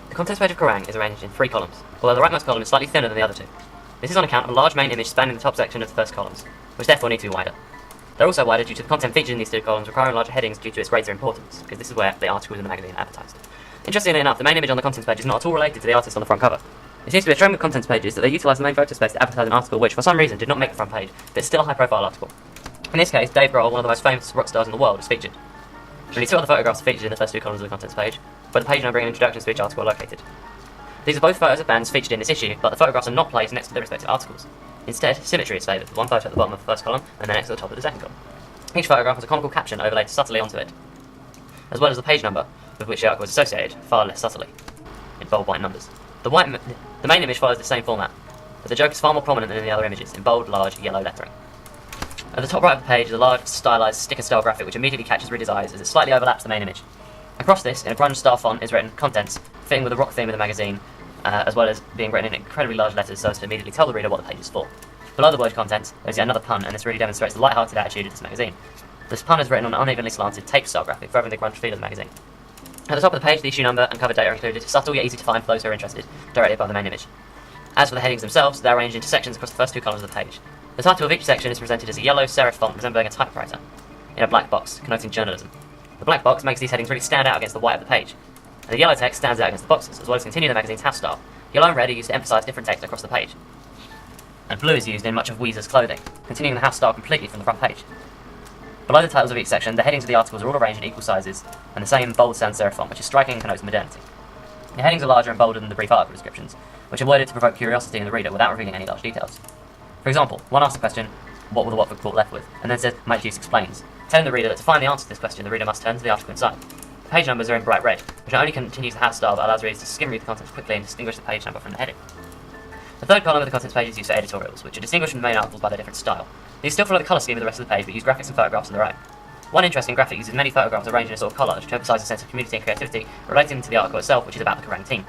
The contents page of Kerrang is arranged in 3 columns, although the rightmost column is slightly thinner than the other 2. This is on account of a large main image spanning the top section of the first columns, which therefore need to be wider. They're also wider due to the content featured in these 2 columns requiring larger headings due to its greater importance, because this is where the articles in the magazine are advertised. Interestingly enough, the main image on the contents page is not at all related to the artist on the front cover. It seems to be a trend with contents pages that they utilise the main photo space to advertise an article which, for some reason, did not make the front page, but is still a high-profile article. In this case, Dave Grohl, one of the most famous rock stars in the world, is featured. Only 2 other photographs are featured in the first 2 columns of the contents page, where the page number and introductions to each article are located. These are both photos of bands featured in this issue, but the photographs are not placed next to their respective articles. Instead, symmetry is favoured, with one photo at the bottom of the first column and then next to the top of the second column. Each photograph has a comical caption overlaid subtly onto it, as well as the page number with which the article is associated, far less subtly, in bold white numbers. The main image follows the same format, but the joke is far more prominent than in the other images, in bold, large, yellow lettering. At the top right of the page is a large, stylised, sticker-style graphic which immediately catches readers' eyes as it slightly overlaps the main image. Across this, in a grunge style font, is written "Contents," fitting with the rock theme of the magazine, as well as being written in incredibly large letters so as to immediately tell the reader what the page is for. Below the word "Contents," there is yet another pun, and this really demonstrates the light-hearted attitude of this magazine. This pun is written on an unevenly slanted tape-style graphic, furthering the grunge feel of the magazine. At the top of the page, the issue number and cover date are included, subtle yet easy to find for those who are interested, directly above the main image. As for the headings themselves, they are arranged into sections across the first 2 columns of the page. The title of each section is presented as a yellow serif font resembling a typewriter, in a black box, connoting journalism. The black box makes these headings really stand out against the white of the page, and the yellow text stands out against the boxes, as well as continuing the magazine's house style. Yellow and red are used to emphasise different text across the page, and blue is used in much of Weezer's clothing, continuing the house style completely from the front page. Below the titles of each section, the headings of the articles are all arranged in equal sizes, and the same bold sans serif font, which is striking and connotes modernity. The headings are larger and bolder than the brief article descriptions, which are worded to provoke curiosity in the reader without revealing any large details. For example, one asks the question, "What will the Watford court left with?" and then says, "Mike Hughes explains," telling the reader that to find the answer to this question, the reader must turn to the article inside. The page numbers are in bright red, which not only continues the house style but allows readers to skim read the contents quickly and distinguish the page number from the heading. The third column of the contents page is used for editorials, which are distinguished from the main articles by their different style. These still follow the colour scheme of the rest of the page, but use graphics and photographs of their own. One interesting graphic uses many photographs arranged in a sort of collage to emphasise a sense of community and creativity relating to the article itself, which is about the Kerrang team.